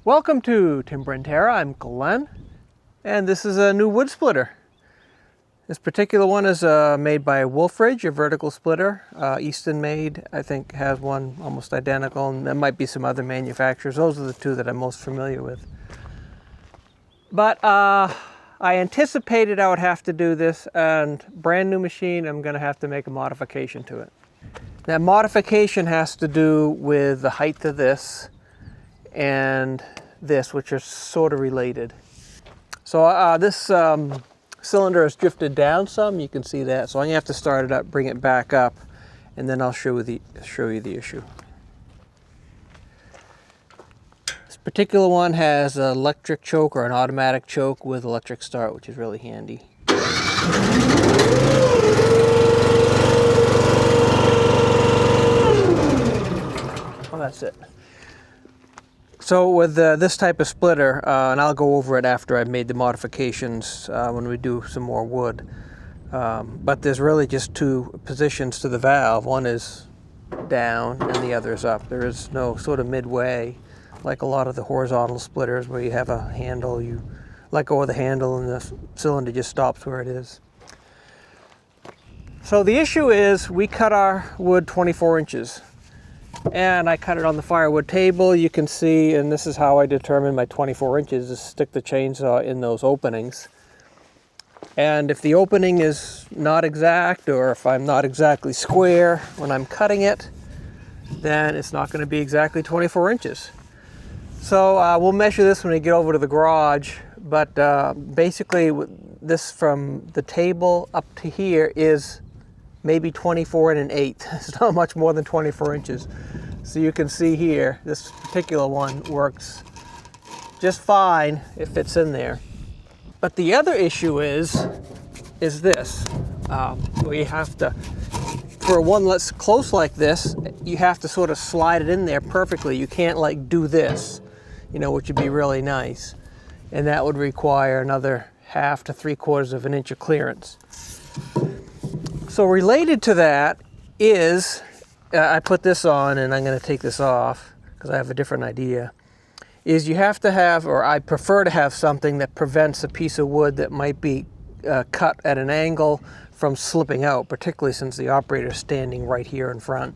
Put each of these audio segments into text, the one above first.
Welcome to Timber&Terra. I'm Glenn, and this is a new wood splitter. This particular one is made by Wolferidge, a vertical splitter. Easton made, I think, has one almost identical, and there might be some other manufacturers. Those are the two that I'm most familiar with. But I anticipated I would have to do this, and brand new machine, I'm going to have to make a modification to it. That modification has to do with the height of this and this, which are sort of related. So this cylinder has drifted down some, you can see that. So I'm gonna have to start it up, bring it back up, and then I'll show you the issue. This particular one has an electric choke or an automatic choke with electric start, which is really handy. Oh, that's it. So with this type of splitter, and I'll go over it after I've made the modifications when we do some more wood, but there's really just two positions to the valve. One is down and the other is up. There is no sort of midway like a lot of the horizontal splitters where you have a handle, you let go of the handle and the cylinder just stops where it is. So the issue is we cut our wood 24 inches. And I cut it on the firewood table. You can see, and this is how I determine my 24 inches, is stick the chainsaw in those openings. And if the opening is not exact, or if I'm not exactly square when I'm cutting it, then it's not going to be exactly 24 inches. So we'll measure this when we get over to the garage, but basically this from the table up to here is maybe 24 1/8. It's not much more than 24 inches. So you can see here, this particular one works just fine. It fits in there. But the other issue is this, where you have to, for one that's close like this, you have to sort of slide it in there perfectly. You can't like do this, you know, which would be really nice. And that would require another 1/2 to 3/4 of an inch of clearance. So related to that is, I put this on and I'm going to take this off because I have a different idea, is you have to have, or I prefer to have something that prevents a piece of wood that might be cut at an angle from slipping out, particularly since the operator is standing right here in front.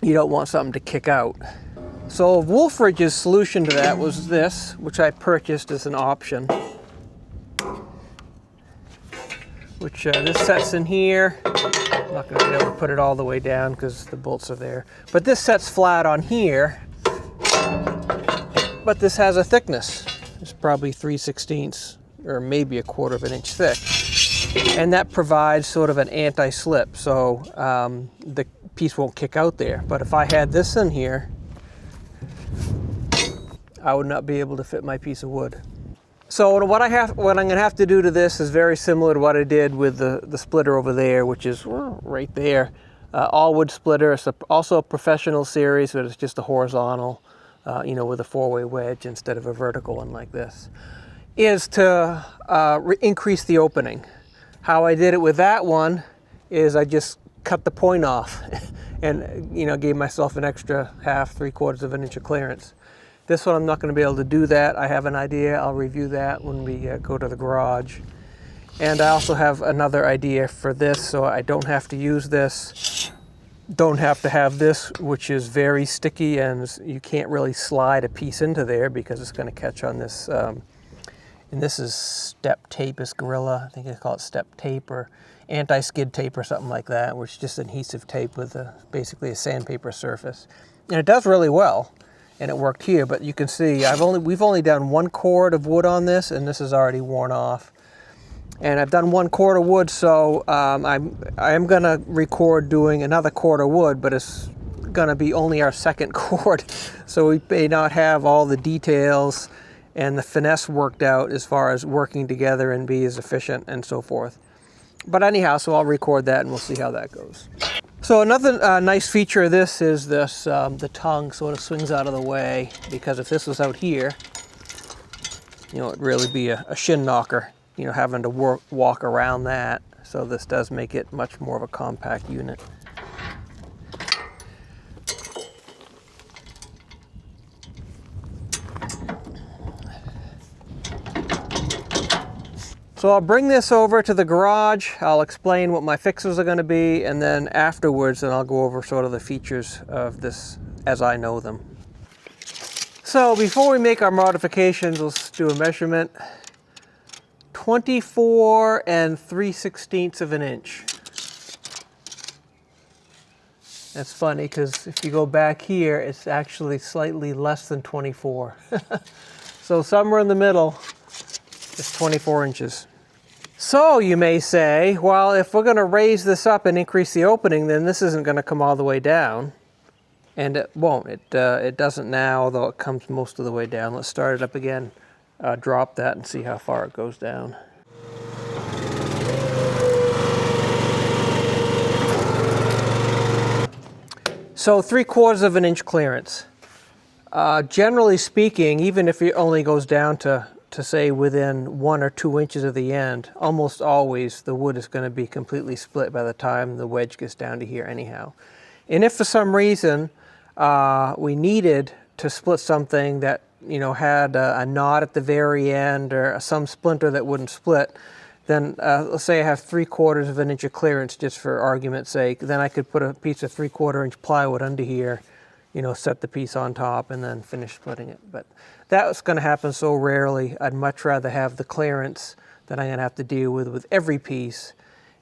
You don't want something to kick out. So Wolferidge's solution to that was this, which I purchased as an option. Which this sets in here. I'm not going to be able to put it all the way down because the bolts are there. But this sets flat on here. But this has a thickness. It's probably 3/16 or maybe 1/4 of an inch thick. And that provides sort of an anti-slip, so the piece won't kick out there. But if I had this in here, I would not be able to fit my piece of wood. So what I'm going to have to do to this is very similar to what I did with the splitter over there, which is right there. All wood splitter. It's also a professional series, but it's just a horizontal, you know, with a 4-way wedge instead of a vertical one like this, is to increase the opening. How I did it with that one is I just cut the point off and, you know, gave myself an extra 1/2, 3/4 of an inch of clearance. This one I'm not going to be able to do that. I have an idea. I'll review that when we go to the garage. And I also have another idea for this, so I don't have to use this. Don't have to have this, which is very sticky, and you can't really slide a piece into there because it's going to catch on this. And this is step tape, it's Gorilla. I think they call it step tape or anti-skid tape or something like that, which is just adhesive tape with basically a sandpaper surface. And it does really well. And it worked here, but you can see we've only done 1 cord of wood on this, and this is already worn off. And I've done 1 cord of wood, so I am gonna record doing another cord of wood, but it's gonna be only our 2nd cord, so we may not have all the details and the finesse worked out as far as working together and be as efficient and so forth. But anyhow, so I'll record that and we'll see how that goes. So another nice feature of this is this, the tongue sort of swings out of the way, because if this was out here, you know, it'd really be a shin knocker, you know, having to walk around that. So this does make it much more of a compact unit. So I'll bring this over to the garage, I'll explain what my fixes are going to be, and then afterwards then I'll go over sort of the features of this as I know them. So before we make our modifications, let's do a measurement. 24 3/16 of an inch. That's funny because if you go back here, it's actually slightly less than 24. So somewhere in the middle is 24 inches. So you may say, well, if we're going to raise this up and increase the opening, then this isn't going to come all the way down. And it won't. It doesn't now, although it comes most of the way down. Let's start it up again, drop that, and see how far it goes down. So 3/4 of an inch clearance. Generally speaking, even if it only goes down to say within 1 or 2 inches of the end, almost always the wood is going to be completely split by the time the wedge gets down to here anyhow. And if for some reason we needed to split something that had a knot at the very end or some splinter that wouldn't split, then let's say I have 3/4 of an inch of clearance, just for argument's sake, then I could put a piece of 3/4 inch plywood under here, set the piece on top and then finish splitting it. But that's going to happen so rarely. I'd much rather have the clearance that I'm going to have to deal with every piece,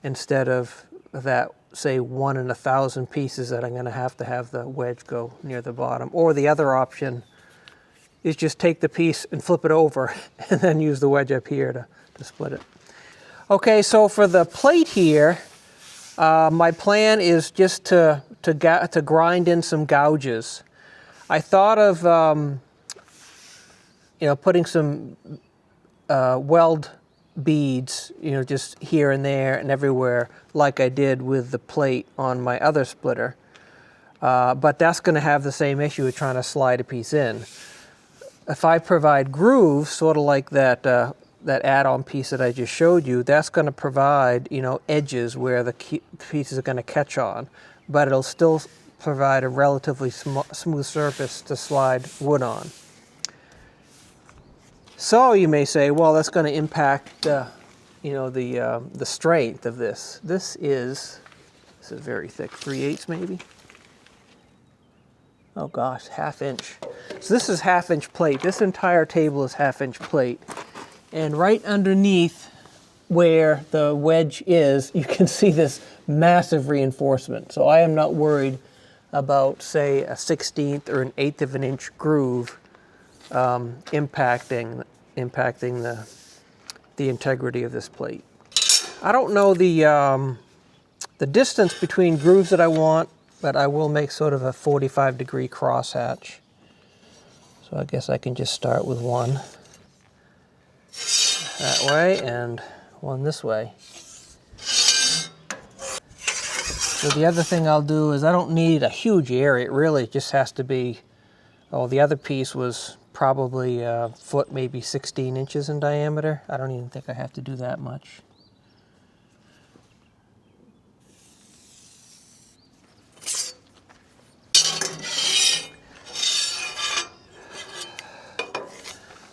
instead of that, say, 1 in 1,000 pieces that I'm going to have the wedge go near the bottom. Or the other option is just take the piece and flip it over and then use the wedge up here to split it. Okay, so for the plate here, my plan is just to grind in some gouges. I thought of putting some weld beads, just here and there and everywhere, like I did with the plate on my other splitter. But that's going to have the same issue of trying to slide a piece in. If I provide grooves, sort of like that add-on piece that I just showed you, that's going to provide, edges where the pieces are going to catch on, but it'll still provide a relatively smooth surface to slide wood on. So you may say, well, that's going to impact, the strength of this. This is very thick, 3/8 maybe. Oh gosh, 1/2 inch. So this is 1/2 inch plate. This entire table is 1/2 inch plate. And right underneath where the wedge is, you can see this massive reinforcement. So I am not worried about, say, a 1/16 or an 1/8 of an inch groove impacting the integrity of this plate. I don't know the distance between grooves that I want, but I will make sort of a 45-degree crosshatch. So I guess I can just start with one that way and one this way. So the other thing I'll do is I don't need a huge area. It really just has to be, the other piece was probably a foot, maybe 16 inches in diameter. I don't even think I have to do that much.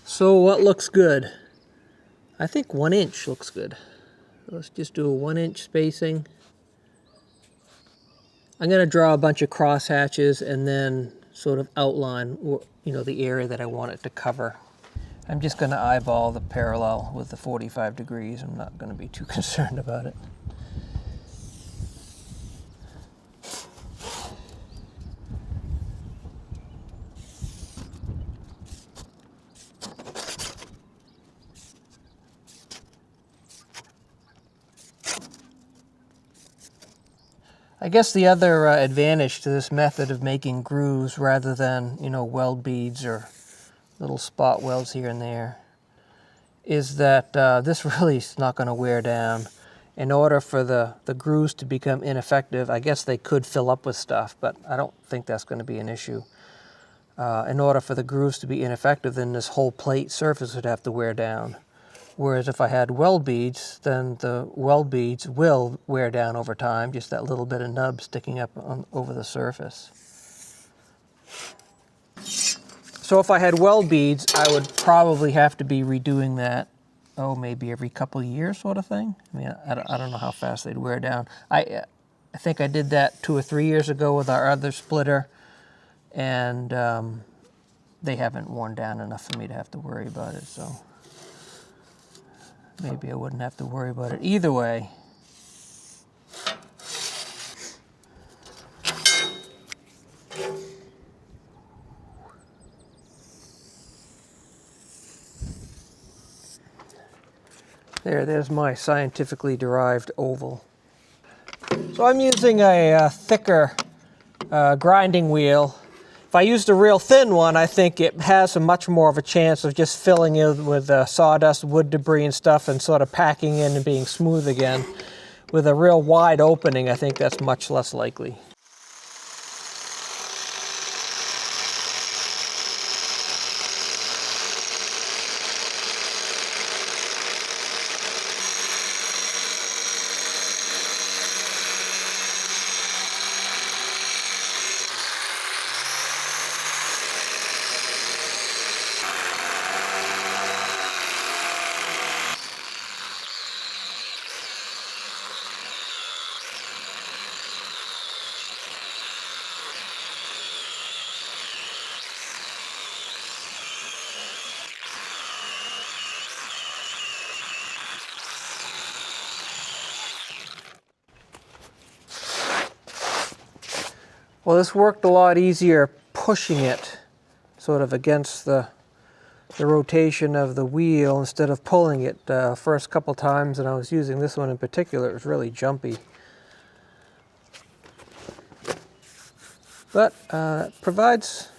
So what looks good? I think 1 inch looks good. Let's just do a 1 inch spacing. I'm going to draw a bunch of cross hatches and then sort of outline, the area that I want it to cover. I'm just going to eyeball the parallel with the 45 degrees. I'm not going to be too concerned about it. I guess the other advantage to this method of making grooves rather than, weld beads or little spot welds here and there is that this really is not going to wear down. In order for the grooves to become ineffective, I guess they could fill up with stuff, but I don't think that's going to be an issue. In order for the grooves to be ineffective, then this whole plate surface would have to wear down. Whereas if I had weld beads, then the weld beads will wear down over time, just that little bit of nub sticking up over the surface. So if I had weld beads, I would probably have to be redoing that oh, maybe every couple of years sort of thing. I mean, I don't know how fast they'd wear down. I think I did that 2 or 3 years ago with our other splitter, and they haven't worn down enough for me to have to worry about it, so maybe I wouldn't have to worry about it. Either way, there's my scientifically derived oval. So I'm using a thicker grinding wheel. If I used a real thin one, I think it has a much more of a chance of just filling in with sawdust, wood debris and stuff, and sort of packing in and being smooth again. With a real wide opening, I think that's much less likely. Well, this worked a lot easier pushing it sort of against the rotation of the wheel instead of pulling it. First couple times that I was using this one in particular, it was really jumpy. But it provides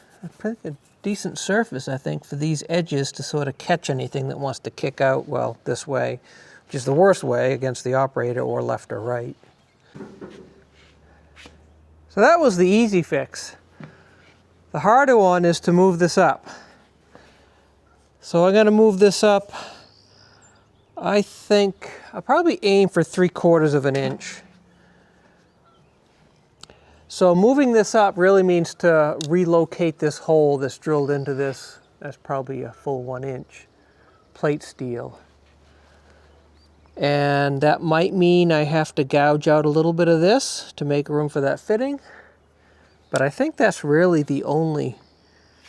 a decent surface, I think, for these edges to sort of catch anything that wants to kick out, well, this way, which is the worst way against the operator, or left or right. So that was the easy fix. The harder one is to move this up. So I'm going to move this up, I think, I'll probably aim for 3/4 of an inch. So moving this up really means to relocate this hole that's drilled into this. That's probably a full 1 inch plate steel. And that might mean I have to gouge out a little bit of this to make room for that fitting. But I think that's really the only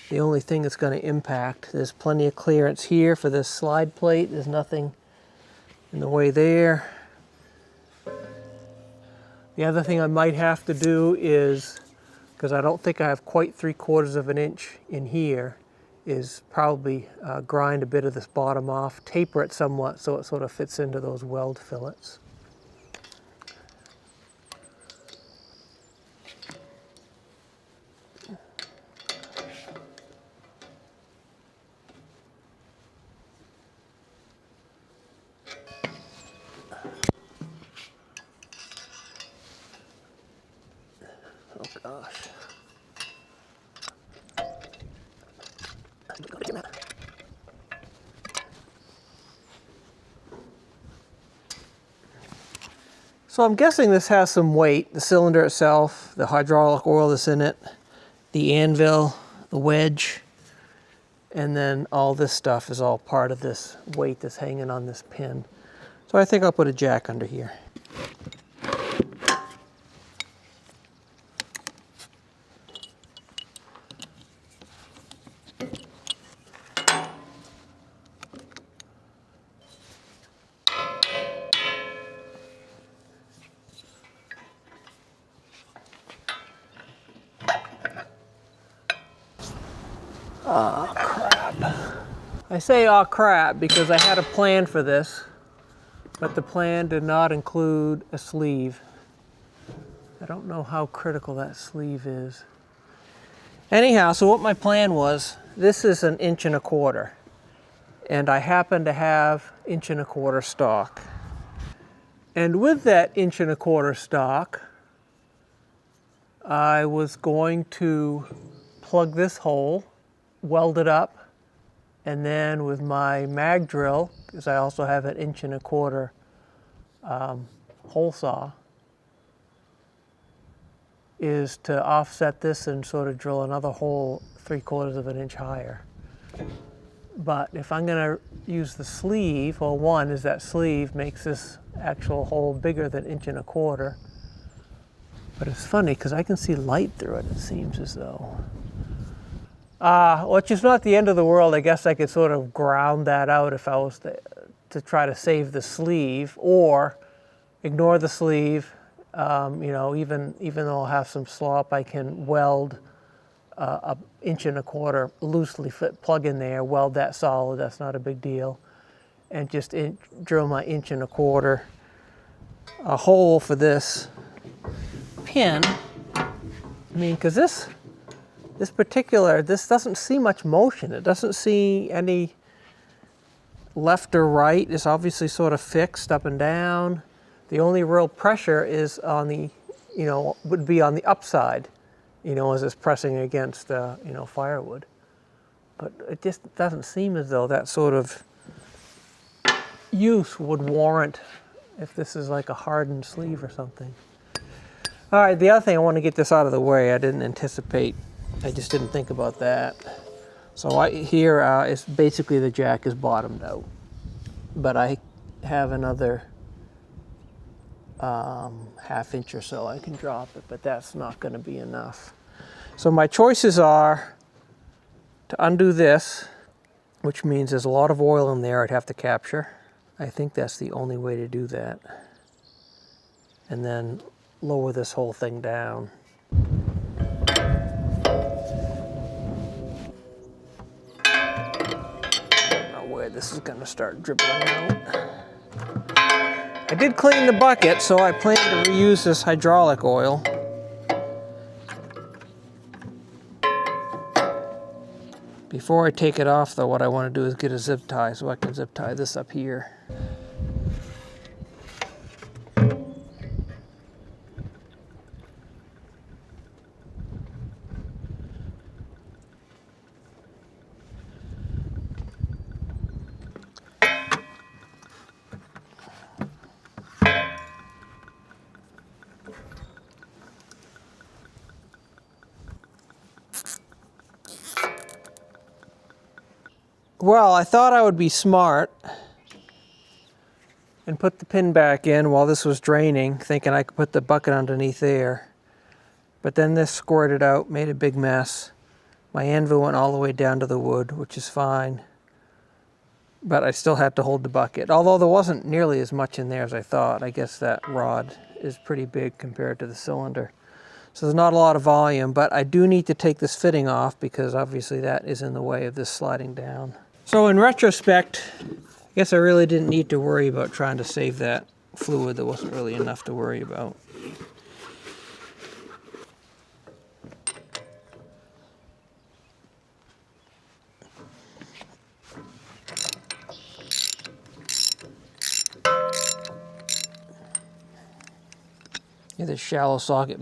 thing that's going to impact. There's plenty of clearance here for this slide plate. There's nothing in the way there. The other thing I might have to do is, because I don't think I have quite 3/4 of an inch in here, is probably grind a bit of this bottom off, taper it somewhat so it sort of fits into those weld fillets. Oh gosh. So I'm guessing this has some weight, the cylinder itself, the hydraulic oil that's in it, the anvil, the wedge, and then all this stuff is all part of this weight that's hanging on this pin. So I think I'll put a jack under here. Oh, crap. I say, oh, crap, because I had a plan for this, but the plan did not include a sleeve. I don't know how critical that sleeve is. Anyhow, so what my plan was, this is 1.25 inches, and I happen to have 1.25 inch stock. And with that 1.25 inch stock, I was going to plug this hole, weld it up, and then with my mag drill, because I also have an 1.25 inch hole saw, is to offset this and sort of drill another hole 3/4 of an inch higher. But if I'm going to use the sleeve, well, one is that sleeve makes this actual hole bigger than 1.25 inches. But it's funny because I can see light through it, it seems as though. Which is not the end of the world. I guess I could sort of ground that out if I was to try to save the sleeve, or ignore the sleeve. You know, even though I'll have some slop, I can weld a 1.25 inch loosely fit plug in there, weld that solid, that's not a big deal. And just drill my 1.25 inch a hole for this pin. I mean, because this doesn't see much motion. It doesn't see any left or right. It's obviously sort of fixed up and down. The only real pressure is on the, you know, would be on the upside, you know, as it's pressing against, you know, firewood. But it just doesn't seem as though that sort of use would warrant if this is like a hardened sleeve or something. All right, the other thing, I want to get this out of the way. I didn't anticipate, I just didn't think about that. So here is basically the jack is bottomed out, but I have another 1/2 inch or so I can drop it, but that's not going to be enough. So my choices are to undo this, which means there's a lot of oil in there I'd have to capture. I think that's the only way to do that. And then lower this whole thing down. Where this is going to start dribbling out. I did clean the bucket, so I plan to reuse this hydraulic oil. Before I take it off though, what I want to do is get a zip tie so I can zip tie this up here. Well, I thought I would be smart and put the pin back in while this was draining, thinking I could put the bucket underneath there. But then this squirted out, made a big mess. My anvil went all the way down to the wood, which is fine. But I still had to hold the bucket, although there wasn't nearly as much in there as I thought. I guess that rod is pretty big compared to the cylinder. So there's not a lot of volume, but I do need to take this fitting off because obviously that is in the way of this sliding down. So in retrospect, I guess I really didn't need to worry about trying to save that fluid. There wasn't really enough to worry about. Yeah, this shallow socket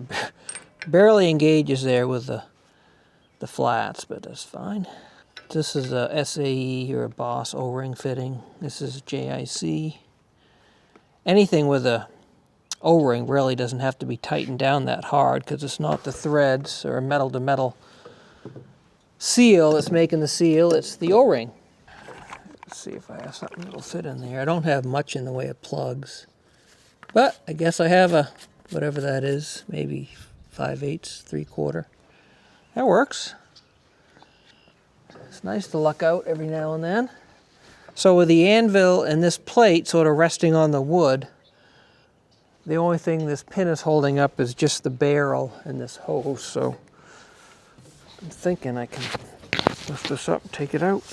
barely engages there with the flats, but that's fine. This is a SAE or a Boss O-ring fitting. This is JIC. Anything with a O-ring really doesn't have to be tightened down that hard because it's not the threads or metal-to-metal seal that's making the seal, it's the O-ring. Let's see if I have something that'll fit in there. I don't have much in the way of plugs, but I guess I have a, whatever that is, maybe 5/8, 3/4. That works. It's nice to luck out every now and then. So with the anvil and this plate sort of resting on the wood, the only thing this pin is holding up is just the barrel and this hose. So I'm thinking I can lift this up and take it out.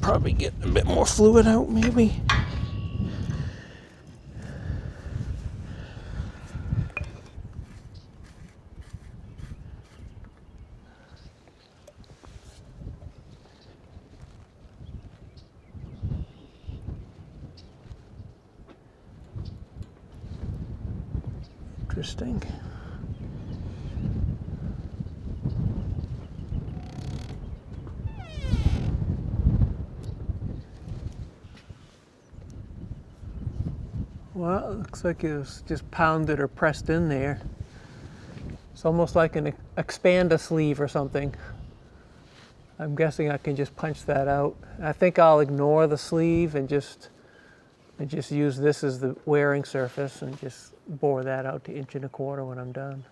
Probably get a bit more fluid out maybe. Interesting. Well, it looks like it was just pounded or pressed in there. It's almost like an expander sleeve or something. I'm guessing I can just punch that out. I think I'll ignore the sleeve and just use this as the wearing surface and just bore that out to 1.25 when I'm done.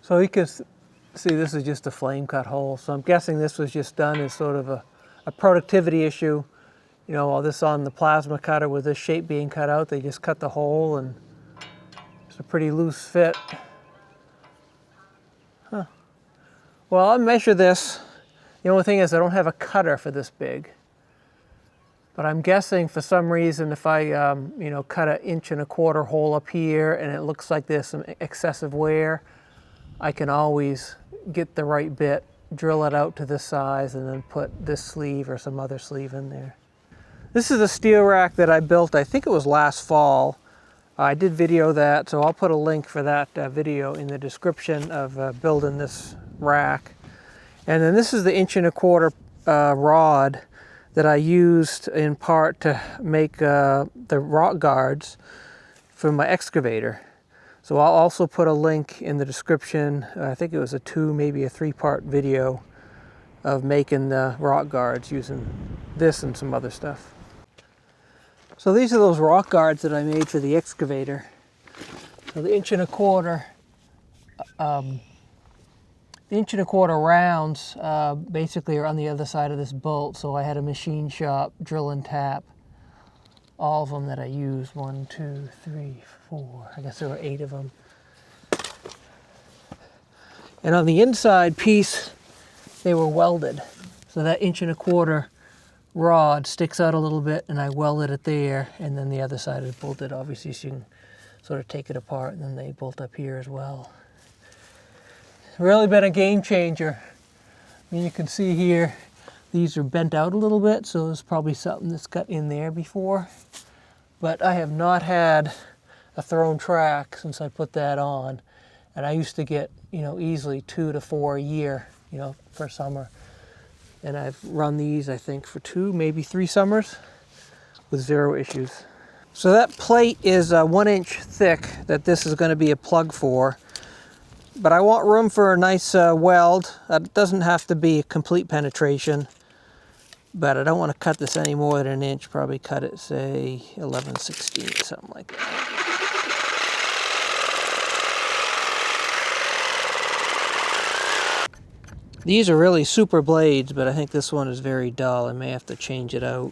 So you can see this is just a flame cut hole. So I'm guessing this was just done as sort of a productivity issue. You know, all this on the plasma cutter with this shape being cut out, they just cut the hole and it's a pretty loose fit. Well, I'll measure this. The only thing is I don't have a cutter for this big. But I'm guessing for some reason if I, you know, cut an 1.25 hole up here and it looks like there's some excessive wear, I can always get the right bit, drill it out to this size, and then put this sleeve or some other sleeve in there. This is a steel rack that I built, I think it was last fall. I did video that, so I'll put a link for that video in the description of building this rack. And then this is the 1.25 rod that I used in part to make the rock guards for my excavator. So I'll also put a link in the description. I think it was a 2, maybe a 3-part video of making the rock guards using this and some other stuff. So these are those rock guards that I made for the excavator. So the 1.25 rounds basically are on the other side of this bolt. So I had a machine shop drill and tap all of them that I used. 1, 2, 3, 4. I guess there were 8 of them. And on the inside piece, they were welded. So that 1.25 rod sticks out a little bit, and I welded it there. And then the other side is bolted, obviously, so you can sort of take it apart, and then they bolt up here as well. It's really been a game changer. I mean, you can see here, these are bent out a little bit, so there's probably something that's got in there before. But I have not had a thrown track since I put that on. And I used to get, you know, easily 2 to 4 a year, you know, for summer. And I've run these, I think, for 2, maybe 3 summers with 0 issues. So that plate is 1 inch thick that this is going to be a plug for. But I want room for a nice weld. It doesn't have to be a complete penetration. But I don't want to cut this any more than 1 inch. Probably cut it, say, 11/16, something like that. These are really super blades, but I think this one is very dull. I may have to change it out.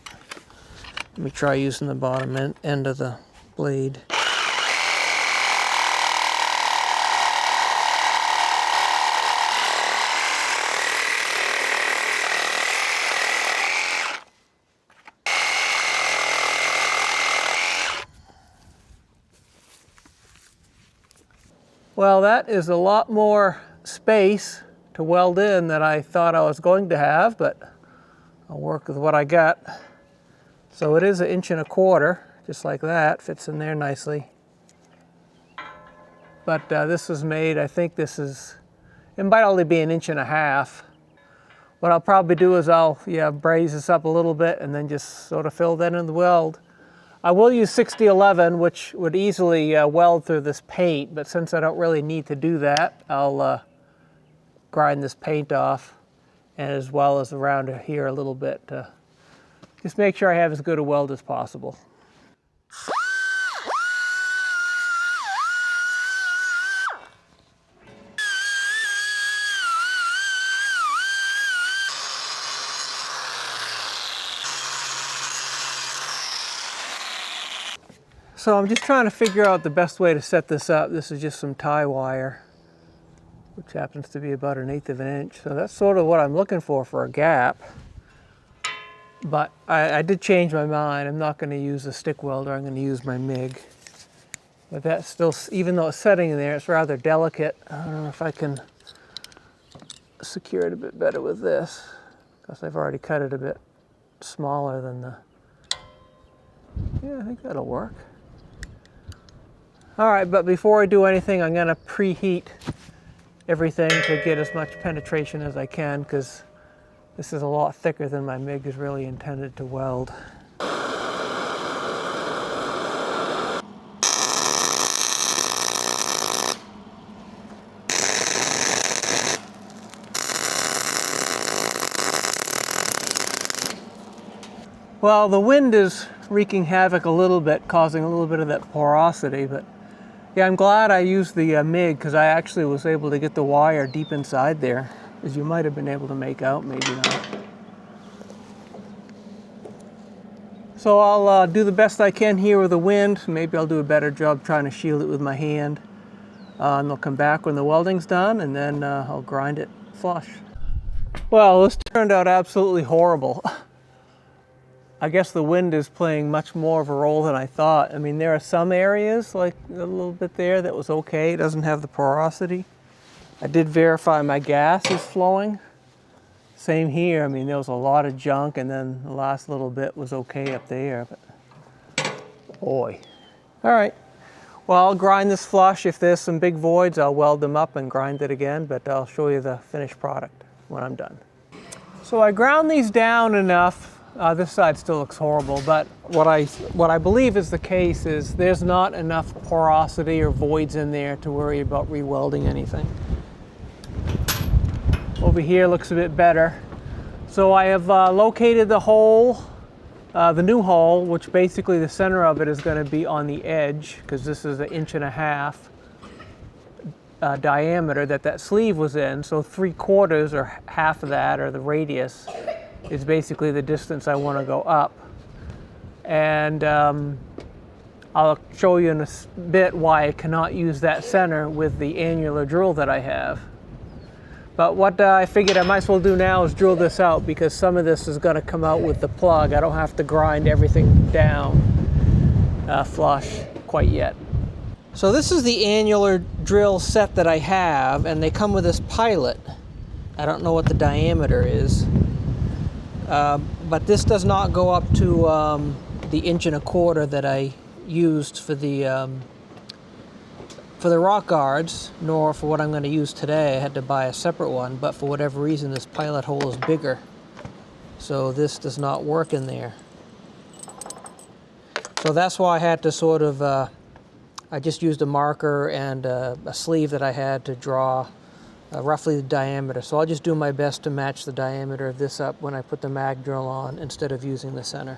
Let me try using the bottom end of the blade. Well, that is a lot more space to weld in than I thought I was going to have, but I'll work with what I got. So it is 1.25 inches, just like that, fits in there nicely. But this was made, I think this is, it might only be 1.5 inches. What I'll probably do is I'll braze this up a little bit and then just sort of fill that in the weld. I will use 6011, which would easily weld through this paint, but since I don't really need to do that, I'll grind this paint off, and as well as around here a little bit to just make sure I have as good a weld as possible. So I'm just trying to figure out the best way to set this up. This is just some tie wire, which happens to be about 1/8 inch. So that's sort of what I'm looking for a gap. But I did change my mind. I'm not going to use a stick welder. I'm going to use my MIG. But that's still, even though it's setting in there, it's rather delicate. I don't know if I can secure it a bit better with this. Plus I've already cut it a bit smaller than the... Yeah, I think that'll work. All right, but before I do anything, I'm gonna preheat everything to get as much penetration as I can, because this is a lot thicker than my MIG is really intended to weld. Well, the wind is wreaking havoc a little bit, causing a little bit of that porosity, but yeah, I'm glad I used the MIG, because I actually was able to get the wire deep inside there, as you might have been able to make out, maybe not. So I'll do the best I can here with the wind. Maybe I'll do a better job trying to shield it with my hand. And I'll come back when the welding's done, and then I'll grind it flush. Well, this turned out absolutely horrible. I guess the wind is playing much more of a role than I thought. I mean, there are some areas, like a little bit there, that was okay. It doesn't have the porosity. I did verify my gas is flowing. Same here. I mean, there was a lot of junk, and then the last little bit was okay up there, but boy. All right. Well, I'll grind this flush. If there's some big voids, I'll weld them up and grind it again, but I'll show you the finished product when I'm done. So I ground these down enough. This side still looks horrible, but what I believe is the case is there's not enough porosity or voids in there to worry about re-welding anything. Over here looks a bit better. So I have located the hole, the new hole, which basically the center of it is going to be on the edge, because this is 1.5 inch diameter that sleeve was in. So 3/4 or half of that, or the radius, is basically the distance I want to go up. And I'll show you in a bit why I cannot use that center with the annular drill that I have. But what I figured I might as well do now is drill this out, because some of this is going to come out with the plug. I don't have to grind everything down flush quite yet. So this is the annular drill set that I have, and they come with this pilot. I don't know what the diameter is. But this does not go up to the 1.25 inch that I used for the rock guards, nor for what I'm going to use today. I had to buy a separate one, but for whatever reason this pilot hole is bigger, so this does not work in there. So that's why I had to sort of, I just used a marker and a sleeve that I had to draw roughly the diameter. So I'll just do my best to match the diameter of this up when I put the mag drill on, instead of using the center.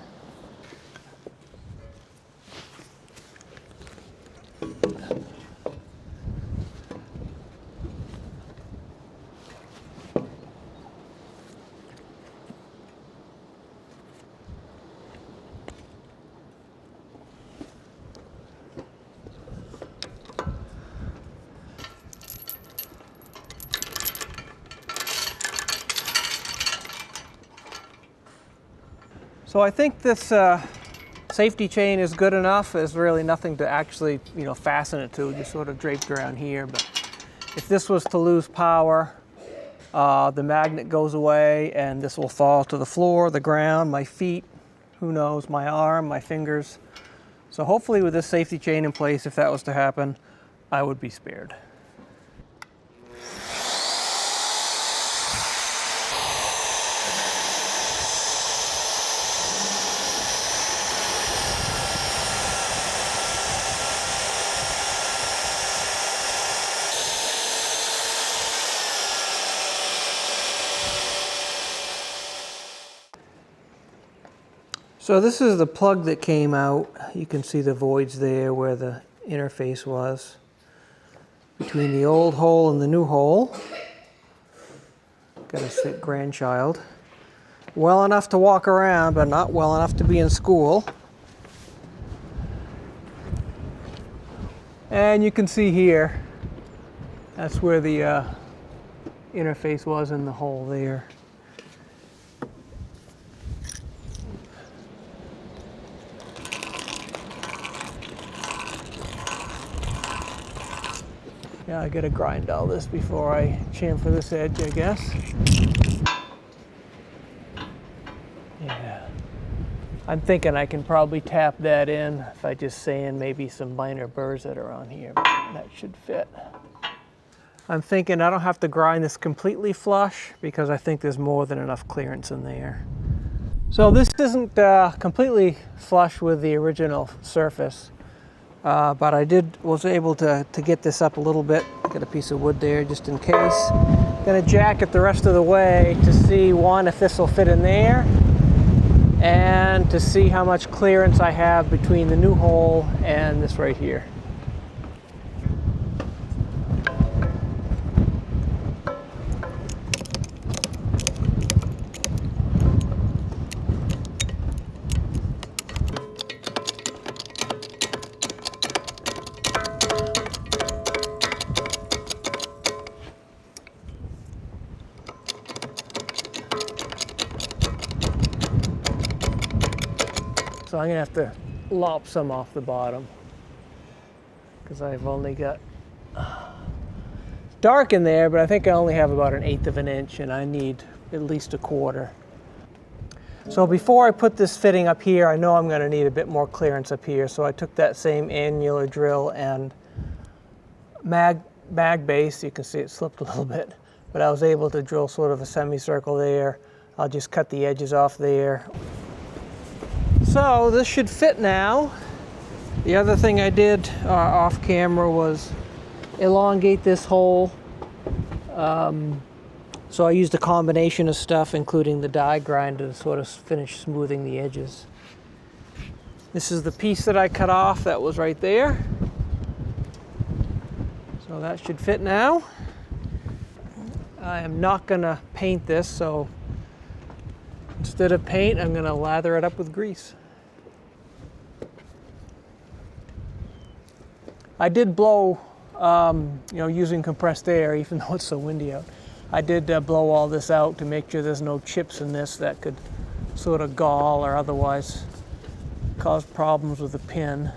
So I think this safety chain is good enough. There's really nothing to actually, fasten it to. Just sort of draped around here. But if this was to lose power, the magnet goes away, and this will fall to the floor, the ground, my feet, who knows, my arm, my fingers. So hopefully with this safety chain in place, if that was to happen, I would be spared. So this is the plug that came out. You can see the voids there where the interface was between the old hole and the new hole. Got a sick grandchild. Well enough to walk around, but not well enough to be in school. And you can see here, that's where the interface was in the hole there. Yeah, I gotta grind all this before I chamfer this edge, I guess. I'm thinking I can probably tap that in if I just sand maybe some minor burrs that are on here, but that should fit. I'm thinking I don't have to grind this completely flush because I think there's more than enough clearance in there. So this isn't completely flush with the original surface, but I was able to get this up a little bit, get a piece of wood there just in case. Gonna jack it the rest of the way to see, one, if this will fit in there, and to see how much clearance I have between the new hole and this right here. So I'm gonna have to lop some off the bottom because I've only got dark in there, but I think I only have about 1/8 of an inch and I need at least 1/4. So before I put this fitting up here, I know I'm gonna need a bit more clearance up here. So I took that same annular drill and mag base. You can see it slipped a little bit, but I was able to drill sort of a semicircle there. I'll just cut the edges off there. So this should fit now. The other thing I did off camera was elongate this hole. So I used a combination of stuff, including the die grinder, to sort of finish smoothing the edges. This is the piece that I cut off that was right there. So that should fit now. I am not gonna paint this, so instead of paint, I'm gonna lather it up with grease. I did blow, using compressed air, even though it's so windy out. I did blow all this out to make sure there's no chips in this that could sort of gall or otherwise cause problems with the pin.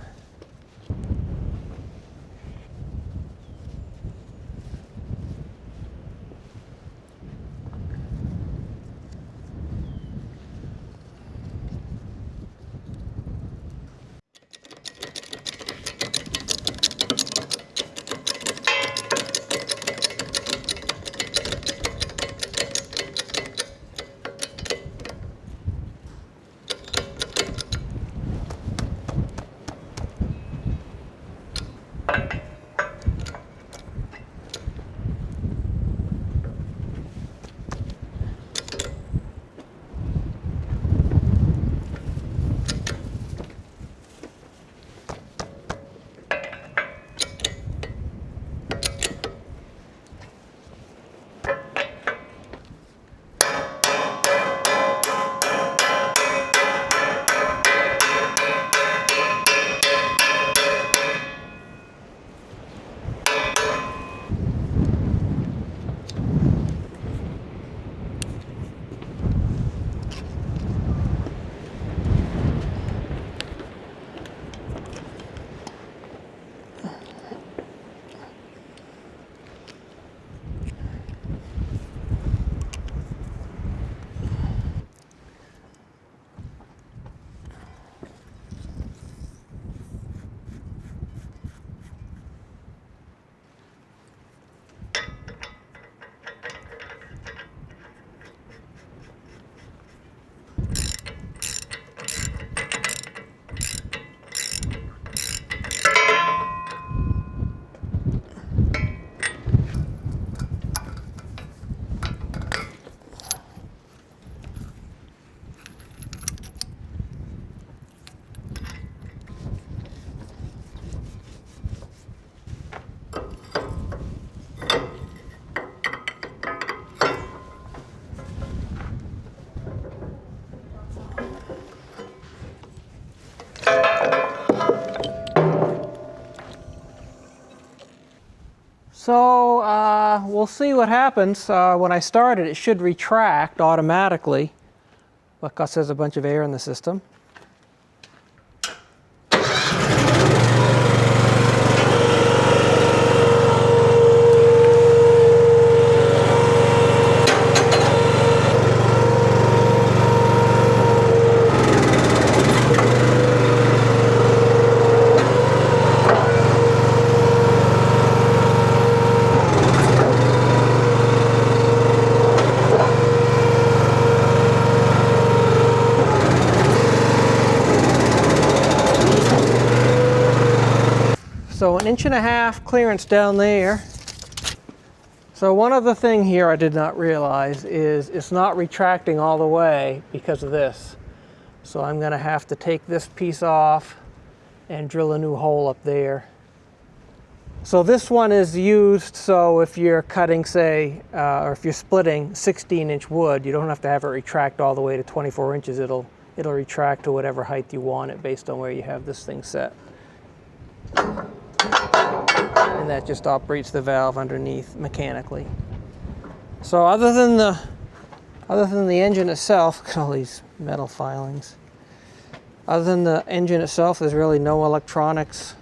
So we'll see what happens. When I start it, it should retract automatically because there's a bunch of air in the system. So 1.5 inch clearance down there. So one other thing here I did not realize is it's not retracting all the way because of this. So I'm going to have to take this piece off and drill a new hole up there. So this one is used so if you're cutting, say, or if you're splitting 16-inch wood, you don't have to have it retract all the way to 24 inches. It'll retract to whatever height you want it based on where you have this thing set. And that just operates the valve underneath mechanically. So other than the engine itself, look at all these metal filings. Other than the engine itself, there's really no electronics,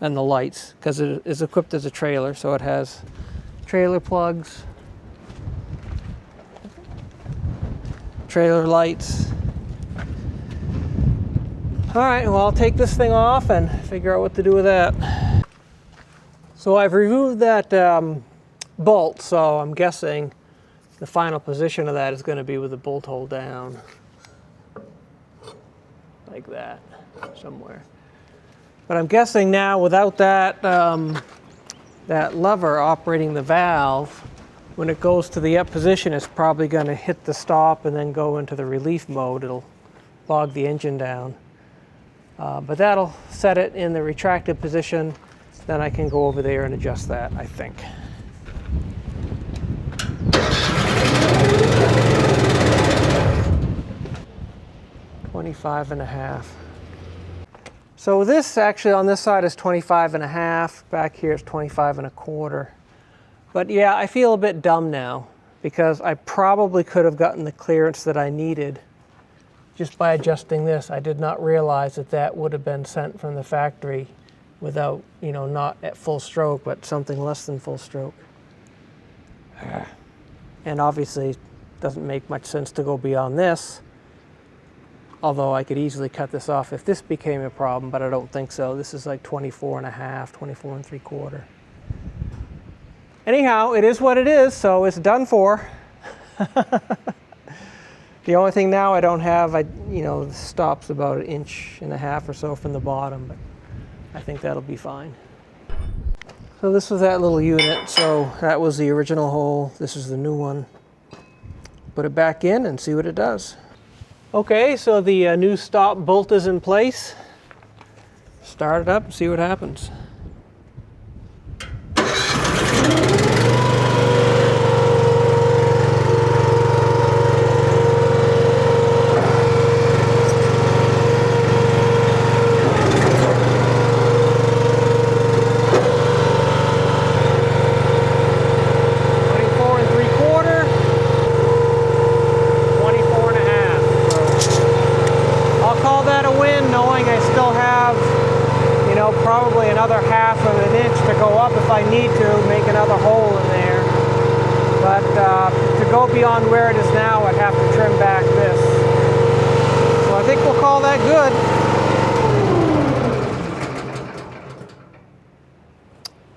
and the lights, because it is equipped as a trailer, so it has trailer plugs, trailer lights. All right, well, I'll take this thing off and figure out what to do with that. So I've removed that bolt, so I'm guessing the final position of that is going to be with the bolt hole down. Like that, somewhere. But I'm guessing now without that, that lever operating the valve, when it goes to the up position, it's probably going to hit the stop and then go into the relief mode. It'll bog the engine down. But that'll set it in the retracted position. Then I can go over there and adjust that, I think. $25.5. So this actually on this side is 25.5. Back here it's 25.25. But yeah, I feel a bit dumb now because I probably could have gotten the clearance that I needed just by adjusting this. I did not realize that that would have been sent from the factory without, you know, not at full stroke, but something less than full stroke. And obviously, it doesn't make much sense to go beyond this. Although I could easily cut this off if this became a problem, but I don't think so. This is like 24.5, 24.75. Anyhow, it is what it is, so it's done for. The only thing now I don't have, the stop's about 1.5 inches or so from the bottom, but I think that'll be fine. So this was that little unit. So that was the original hole. This is the new one. Put it back in and see what it does. Okay, so the new stop bolt is in place. Start it up and see what happens. Probably another 1/2 inch to go up if I need to, make another hole in there. But to go beyond where it is now, I'd have to trim back this. So I think we'll call that good.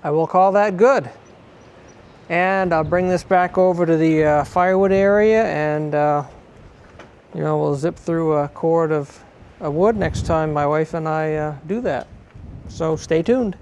I will call that good. And I'll bring this back over to the firewood area and we'll zip through a cord of wood next time my wife and I do that. So stay tuned.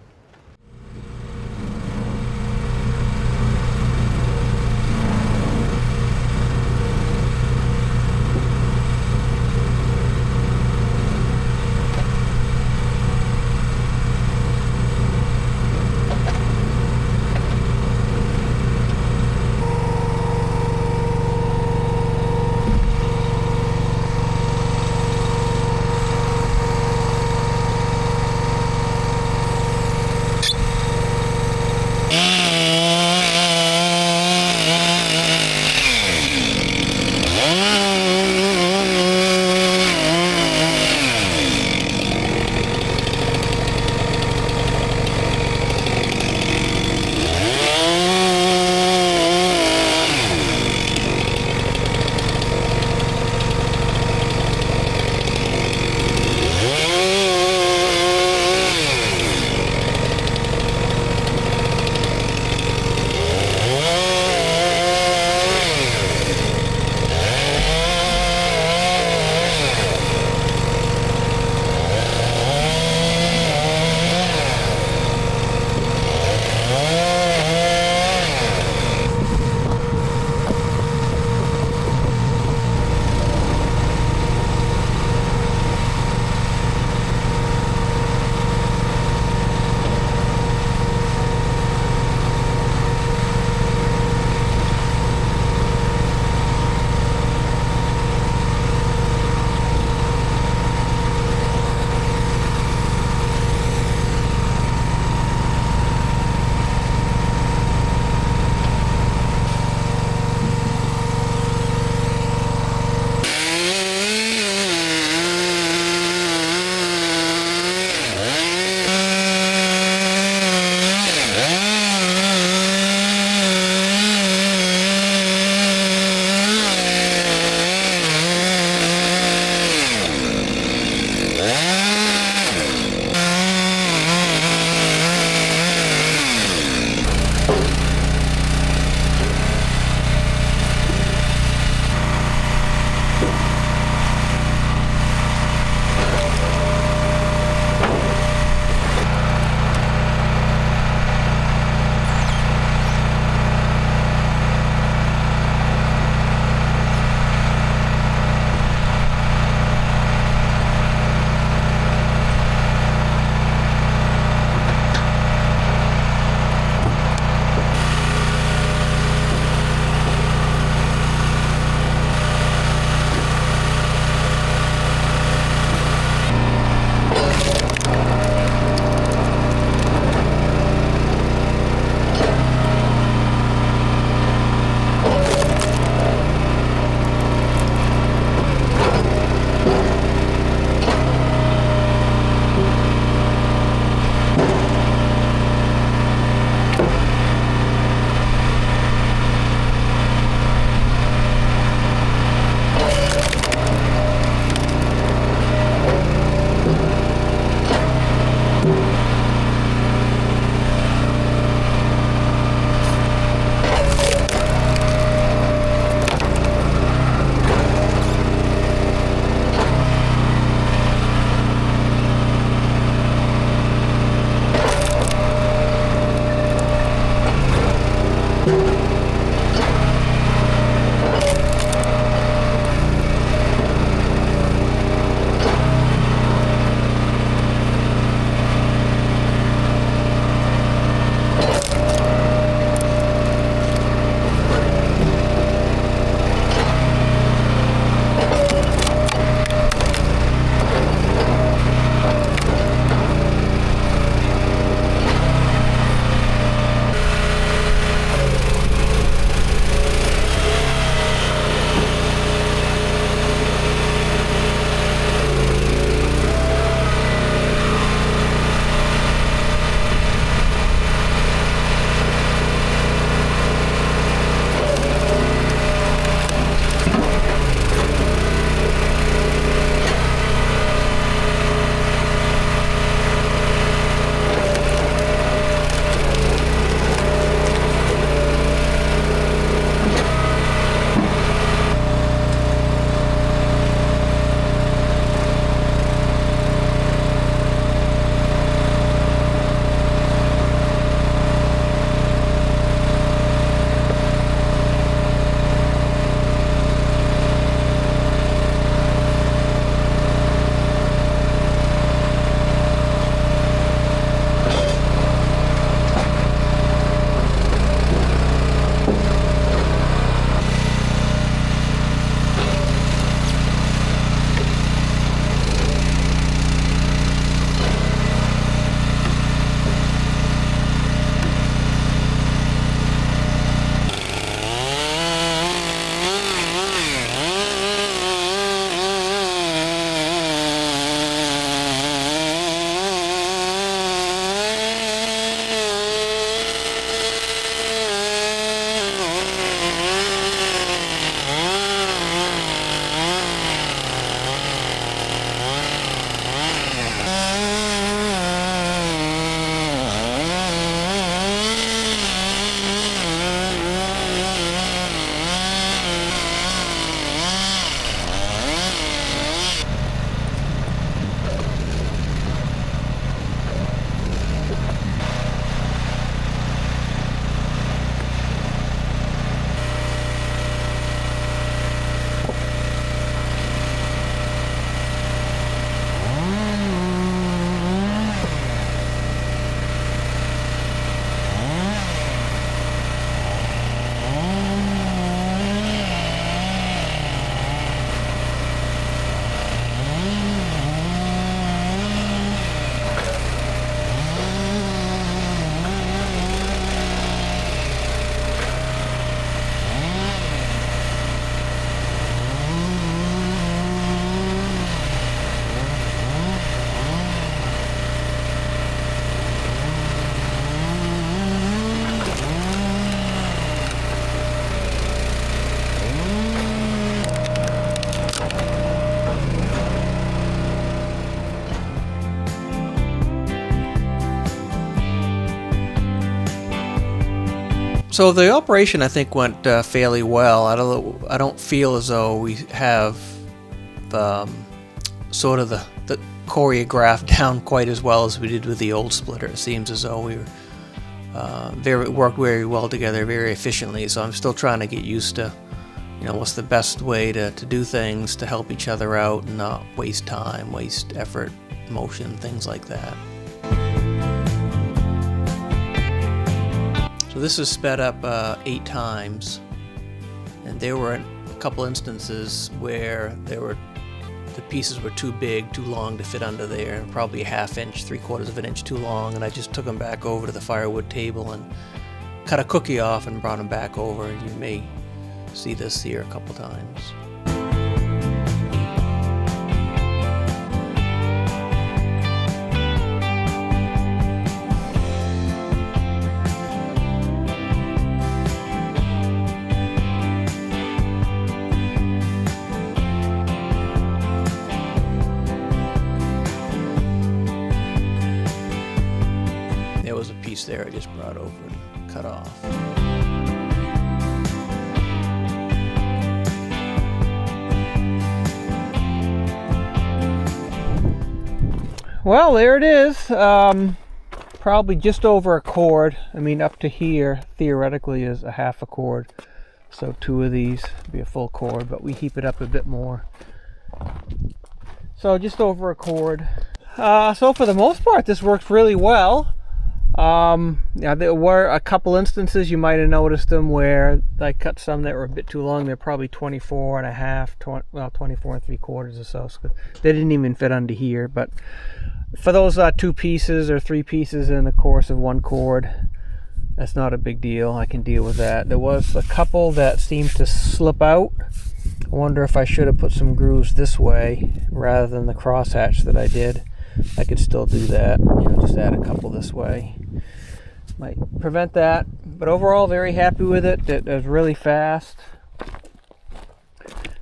So the operation, I think, went fairly well. I don't feel as though we have sort of the choreographed down quite as well as we did with the old splitter. It seems as though we were worked very well together, very efficiently. So I'm still trying to get used to, what's the best way to do things to help each other out and not waste time, waste effort, motion, things like that. So this is sped up 8 times, and there were a couple instances where the pieces were too big, too long to fit under there, probably a 1/2 inch, 3/4 of an inch too long, and I just took them back over to the firewood table and cut a cookie off and brought them back over. You may see this here a couple times. There was a piece there I just brought over and cut off. Well, there it is. Probably just over a cord. I mean, up to here theoretically is a 1/2 cord. So 2 of these would be a full cord, but we heap it up a bit more. So just over a cord. So for the most part, this works really well. Yeah, there were a couple instances you might have noticed them where I cut some that were a bit too long. They're probably 24.5, 24 3/4 or so. So they didn't even fit under here. But for those 2 pieces or 3 pieces in the course of 1 cord, that's not a big deal. I can deal with that. There was a couple that seemed to slip out. I wonder if I should have put some grooves this way rather than the crosshatch that I did. I could still do that, just add a couple this way. Might prevent that, but overall very happy with it. It was really fast.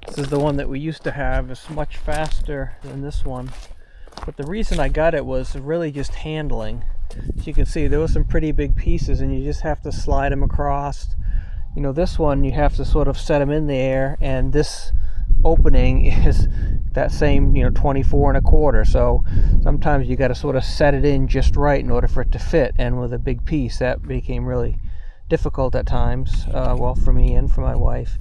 This is the one that we used to have. It's much faster than this one, but the reason I got it was really just handling. As you can see, there were some pretty big pieces and you just have to slide them across. This one you have to sort of set them in there, and this opening is that same 24 1/4, so sometimes you got to sort of set it in just right in order for it to fit, and with a big piece that became really difficult at times, well, for me and for my wife.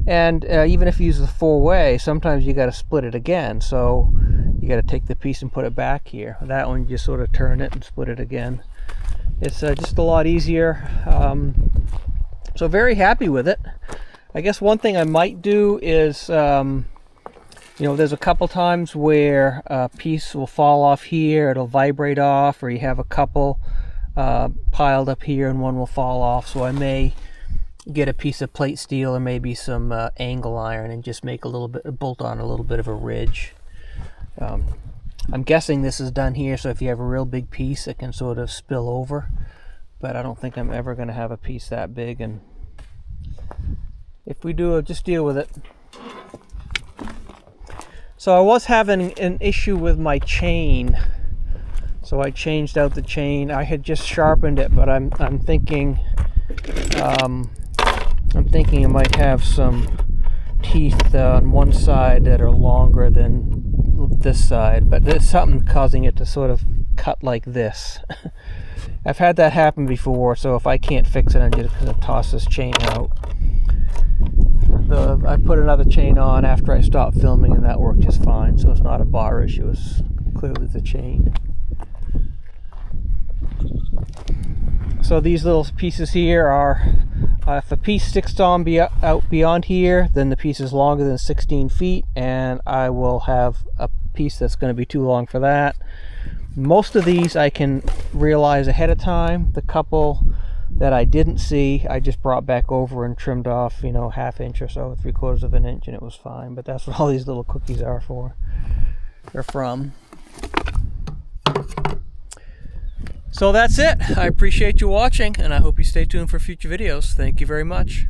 And even if you use the 4-way, sometimes you got to split it again, so you got to take the piece and put it back here. That one you just sort of turn it and split it again. It's just a lot easier, so very happy with it. I guess one thing I might do is, there's a couple times where a piece will fall off here, it'll vibrate off, or you have a couple piled up here and one will fall off. So I may get a piece of plate steel or maybe some angle iron and just make bolt on a little bit of a ridge. I'm guessing this is done here, so if you have a real big piece it can sort of spill over, but I don't think I'm ever going to have a piece that big, and if we do, I'll just deal with it. So I was having an issue with my chain, so I changed out the chain. I had just sharpened it, but I'm thinking it might have some teeth on one side that are longer than this side, but there's something causing it to sort of cut like this. I've had that happen before, so if I can't fix it, I'm just going to toss this chain out. I put another chain on after I stopped filming, and that worked just fine, so it's not a bar issue, it's clearly the chain. So these little pieces here are, if a piece sticks on out beyond here, then the piece is longer than 16 feet, and I will have a piece that's going to be too long for that. Most of these I can realize ahead of time. The couple that I didn't see, I just brought back over and trimmed off, 1/2 inch or so, 3/4 of an inch, and it was fine. But that's what all these little cookies are for. They're from. So that's it. I appreciate you watching, and I hope you stay tuned for future videos. Thank you very much.